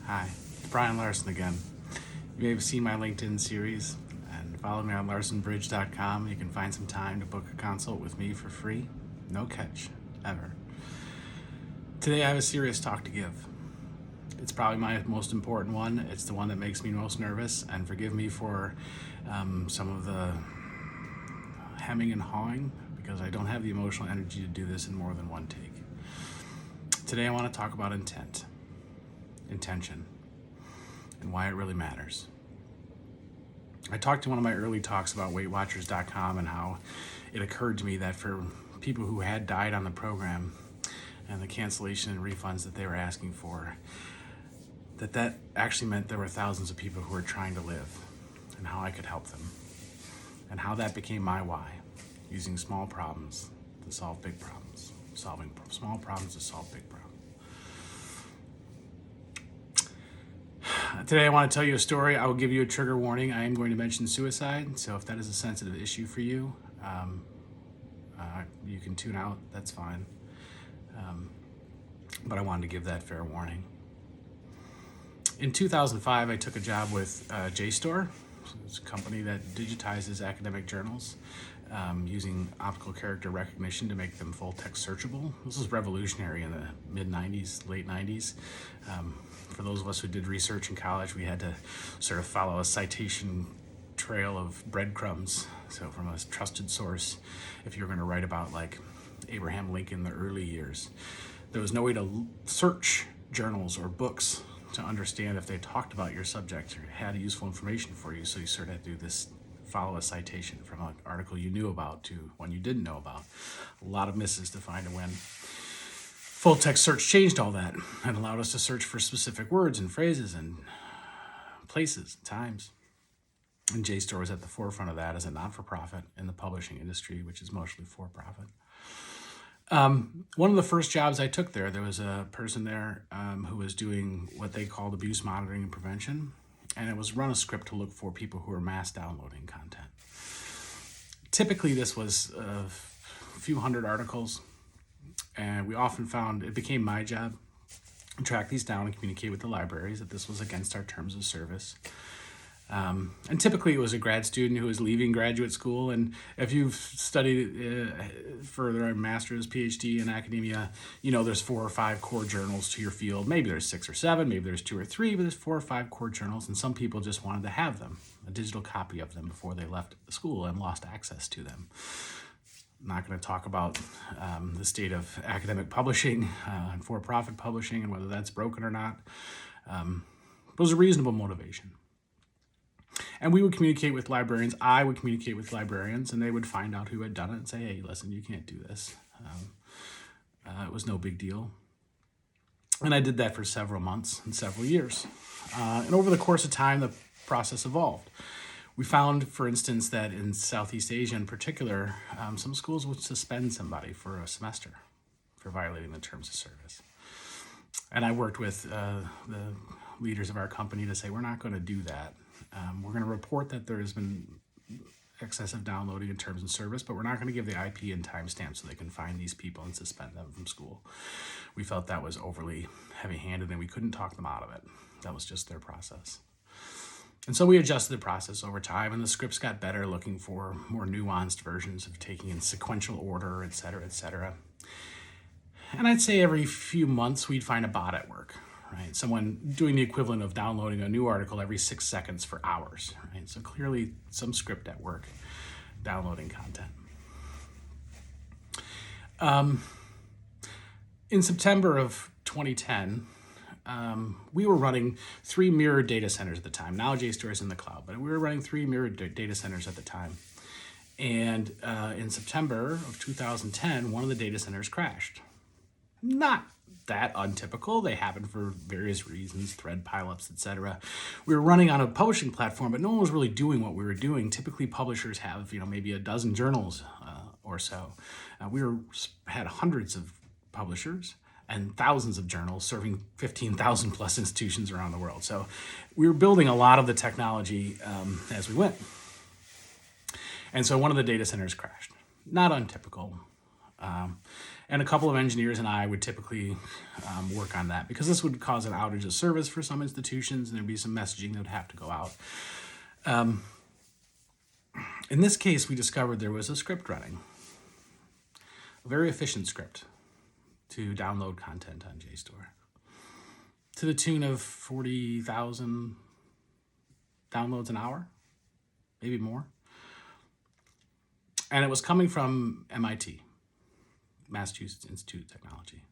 Hi, it's Brian Larsen again. You may have seen my LinkedIn series and follow me on larsenbridge.com. You can find some time to book a consult with me for free. No catch, ever. Today I have a serious talk to give. It's probably my most important one. It's the one that makes me most nervous, and forgive me for some of the hemming and hawing because I don't have the emotional energy to do this in more than one take. Today I want to talk about intention, and why it really matters. I talked in one of my early talks about WeightWatchers.com and how it occurred to me that for people who had died on the program and the cancellation and refunds that they were asking for, that actually meant there were thousands of people who were trying to live, and how I could help them, and how that became my why, using small problems to solve big problems, solving small problems to solve big problems. Today I want to tell you a story. I will give you a trigger warning. I am going to mention suicide, so if that is a sensitive issue for you, you can tune out, that's fine. But I wanted to give that fair warning. In 2005, I took a job with JSTOR. It's a company that digitizes academic journals using optical character recognition to make them full text searchable. This was revolutionary in the mid-90s, late 90s. For those of us who did research in college, we had to sort of follow a citation trail of breadcrumbs. So from a trusted source, if you were going to write about like Abraham Lincoln in the early years, there was no way to search journals or books to understand if they talked about your subject or had useful information for you. So you sort of had to do this, follow a citation from an article you knew about to one you didn't know about. A lot of misses to find a win. Full text search changed all that and allowed us to search for specific words and phrases and places, times. And JSTOR was at the forefront of that as a not-for-profit in the publishing industry, which is mostly for-profit. One of the first jobs I took there was a person there who was doing what they called abuse monitoring and prevention, and it was run a script to look for people who were mass downloading content. Typically, this was a few hundred articles, and we often found it became my job to track these down and communicate with the libraries that this was against our terms of service. And typically it was a grad student who was leaving graduate school. And if you've studied further a master's, PhD in academia, you know there's 4 or 5 core journals to your field. Maybe there's 6 or 7, maybe there's 2 or 3, but there's 4 or 5 core journals. And some people just wanted to have them, a digital copy of them before they left school and lost access to them. I'm not going to talk about the state of academic publishing and for-profit publishing and whether that's broken or not. It was a reasonable motivation. And we would communicate with librarians. I would communicate with librarians, and they would find out who had done it and say, hey, listen, you can't do this. It was no big deal. And I did that for several months and several years. And over the course of time, the process evolved. We found, for instance, that in Southeast Asia in particular, some schools would suspend somebody for a semester for violating the terms of service. And I worked with the leaders of our company to say, we're not going to do that. We're going to report that there has been excessive downloading in terms of service, but we're not going to give the IP and timestamp so they can find these people and suspend them from school. We felt that was overly heavy-handed and we couldn't talk them out of it. That was just their process. And so we adjusted the process over time, and the scripts got better, looking for more nuanced versions of taking in sequential order, et cetera, et cetera. And I'd say every few months we'd find a bot at work. Right? Someone doing the equivalent of downloading a new article every 6 seconds for hours. Right? So clearly some script at work downloading content. In September of 2010, we were running 3 mirrored data centers at the time. Now JSTOR is in the cloud, but we were running 3 mirrored data centers at the time. And in September of 2010, one of the data centers crashed. Not that untypical. They happen for various reasons, thread pileups, etc. We were running on a publishing platform, but no one was really doing what we were doing. Typically, publishers have, maybe a dozen journals or so. We had hundreds of publishers and thousands of journals serving 15,000 plus institutions around the world. So we were building a lot of the technology as we went. And so one of the data centers crashed. Not untypical. And a couple of engineers and I would typically work on that, because this would cause an outage of service for some institutions, and there'd be some messaging that would have to go out. In this case, we discovered there was a script running, a very efficient script to download content on JSTOR, to the tune of 40,000 downloads an hour, maybe more. And it was coming from MIT, Massachusetts Institute of Technology.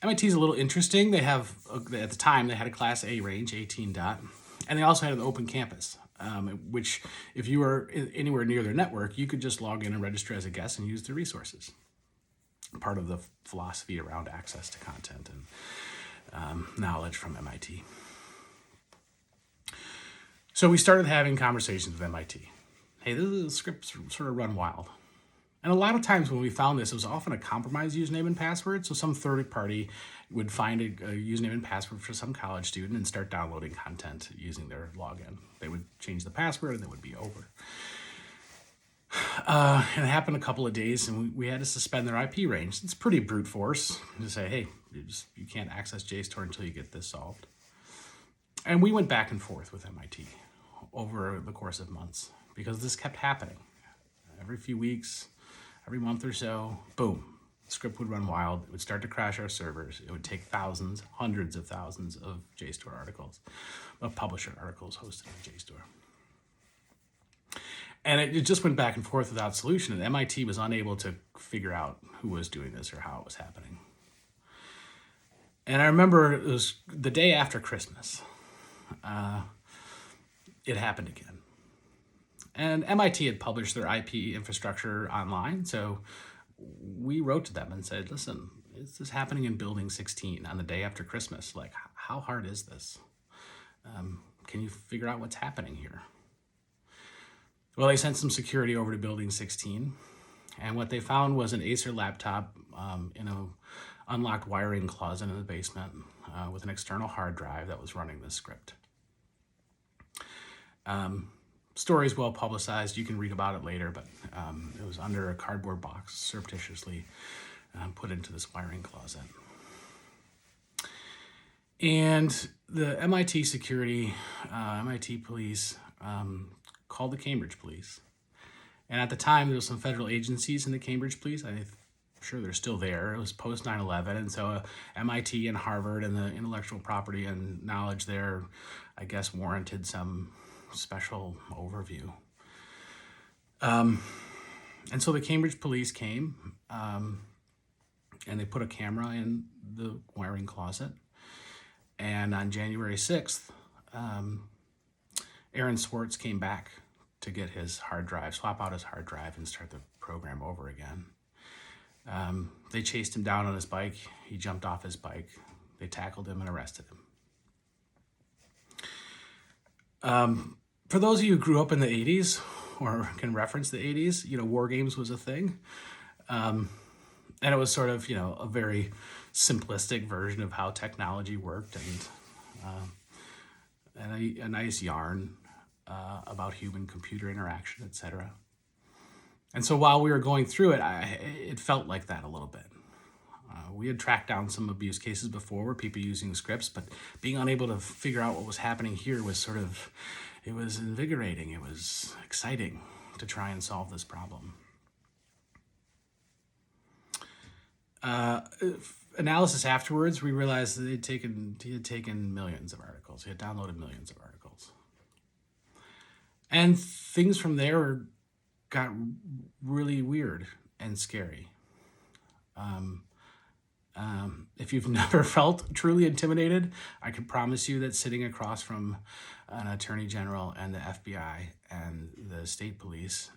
MIT is a little interesting. They have, at the time, they had a Class A range, 18 dot, and they also had an open campus, which if you were anywhere near their network, you could just log in and register as a guest and use their resources. Part of the philosophy around access to content and knowledge from MIT. So we started having conversations with MIT. Hey, the scripts sort of run wild. And a lot of times when we found this, it was often a compromised username and password. So some third party would find a username and password for some college student and start downloading content using their login. They would change the password and it would be over. And it happened a couple of days, and we had to suspend their IP range. It's pretty brute force to say, hey, you can't access JSTOR until you get this solved. And we went back and forth with MIT over the course of months, because this kept happening. Every few weeks, every month or so, boom, the script would run wild. It would start to crash our servers. It would take thousands, hundreds of thousands of JSTOR articles, of publisher articles hosted on JSTOR. And it just went back and forth without solution, and MIT was unable to figure out who was doing this or how it was happening. And I remember it was the day after Christmas. It happened again. And MIT had published their IP infrastructure online, so we wrote to them and said, listen, this is happening in building 16 on the day after Christmas. Like, how hard is this? Can you figure out what's happening here? Well, they sent some security over to building 16, and what they found was an Acer laptop in an unlocked wiring closet in the basement with an external hard drive that was running this script. Story is well publicized. You can read about it later, but it was under a cardboard box, surreptitiously put into this wiring closet. And the MIT security, MIT police called the Cambridge police. And at the time, there was some federal agencies in the Cambridge police. I'm sure they're still there. It was post 9/11, and so MIT and Harvard and the intellectual property and knowledge there, I guess, warranted some special overview. And so the Cambridge police came, and they put a camera in the wiring closet. And on January 6th, Aaron Swartz came back to get his hard drive, swap out his hard drive, and start the program over again. They chased him down on his bike. He jumped off his bike. They tackled him and arrested him. For those of you who grew up in the 80s or can reference the 80s, war games was a thing. And it was sort of, a very simplistic version of how technology worked, and a nice yarn about human-computer interaction, etc. And so while we were going through it, it felt like that a little bit. We had tracked down some abuse cases before where people using scripts, but being unable to figure out what was happening here was it was invigorating. It was exciting to try and solve this problem. Analysis afterwards, we realized that he had taken millions of articles. He had downloaded millions of articles. And things from there got really weird and scary. If you've never felt truly intimidated, I can promise you that sitting across from an attorney general and the FBI and the state police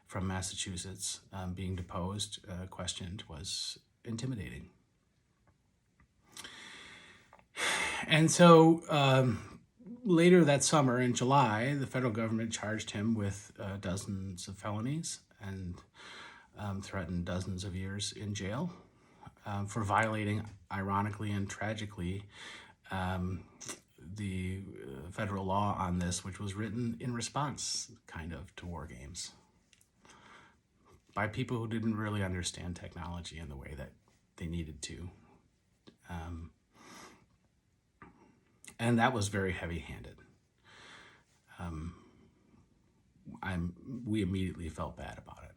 from Massachusetts being deposed, questioned, was intimidating. And so later that summer in July, the federal government charged him with dozens of felonies and threatened dozens of years in jail for violating, ironically and tragically, the federal law on this, which was written in response, kind of, to war games. by people who didn't really understand technology in the way that they needed to. And that was very heavy-handed. We immediately felt bad about it.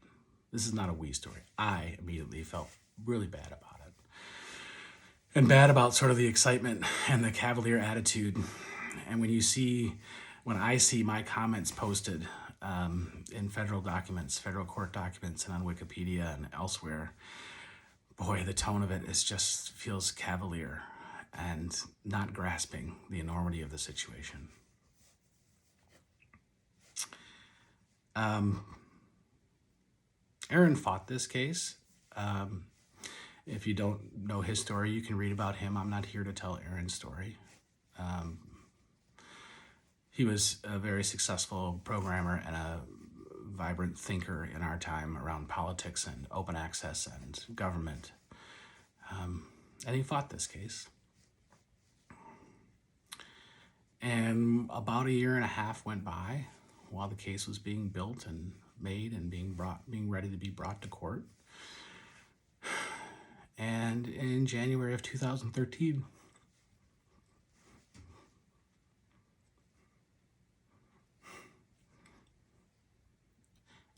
This is not a we story. I immediately felt really bad about it. And bad about sort of the excitement and the cavalier attitude. And when I see my comments posted in federal court documents, and on Wikipedia and elsewhere, boy, the tone of it just feels cavalier and not grasping the enormity of the situation. Aaron fought this case. If you don't know his story, you can read about him. I'm not here to tell Aaron's story. He was a very successful programmer and a vibrant thinker in our time around politics and open access and government. And he fought this case. And about a year and a half went by while the case was being built and made and being ready to be brought to court. And in January of 2013,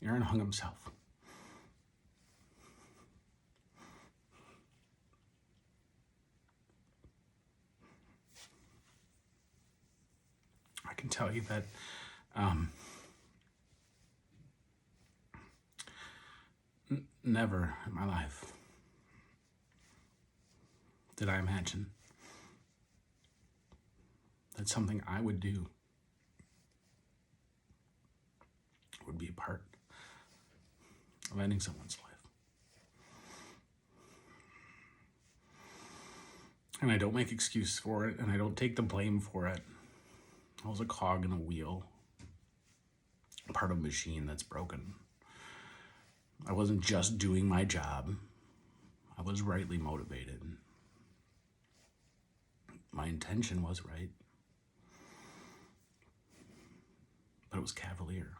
Aaron hung himself. I can tell you that never in my life did I imagine that something I would do would be a part of ending someone's life. And I don't make excuses for it, and I don't take the blame for it. I was a cog in a wheel, part of a machine that's broken. I wasn't just doing my job. I was rightly motivated. My intention was right, but it was cavalier.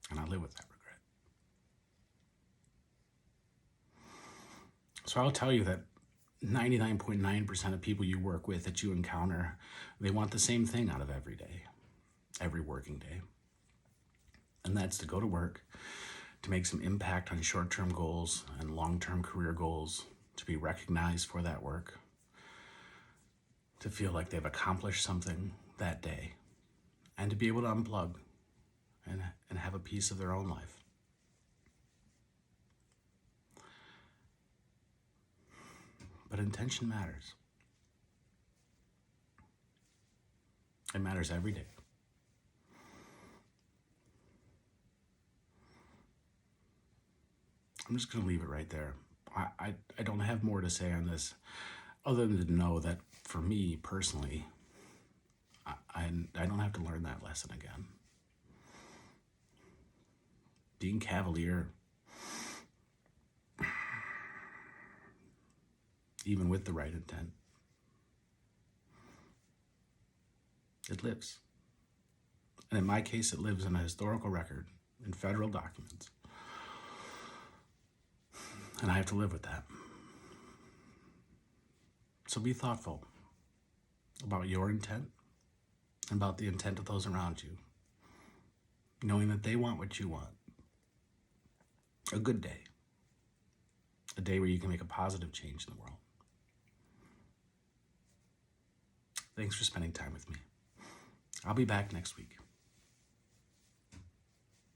And I live with that regret. So I'll tell you that 99.9% of people you work with, that you encounter, they want the same thing out of every day, every working day. And that's to go to work, to make some impact on short-term goals and long-term career goals, to be recognized for that work, to feel like they've accomplished something that day, and to be able to unplug and have a piece of their own life. But intention matters. It matters every day. I'm just going to leave it right there. I don't have more to say on this other than to know that for me personally, I don't have to learn that lesson again. Being cavalier, even with the right intent, it lives. And in my case, it lives in a historical record, in federal documents. And I have to live with that. So be thoughtful about your intent and about the intent of those around you, knowing that they want what you want. A good day. A day where you can make a positive change in the world. Thanks for spending time with me. I'll be back next week.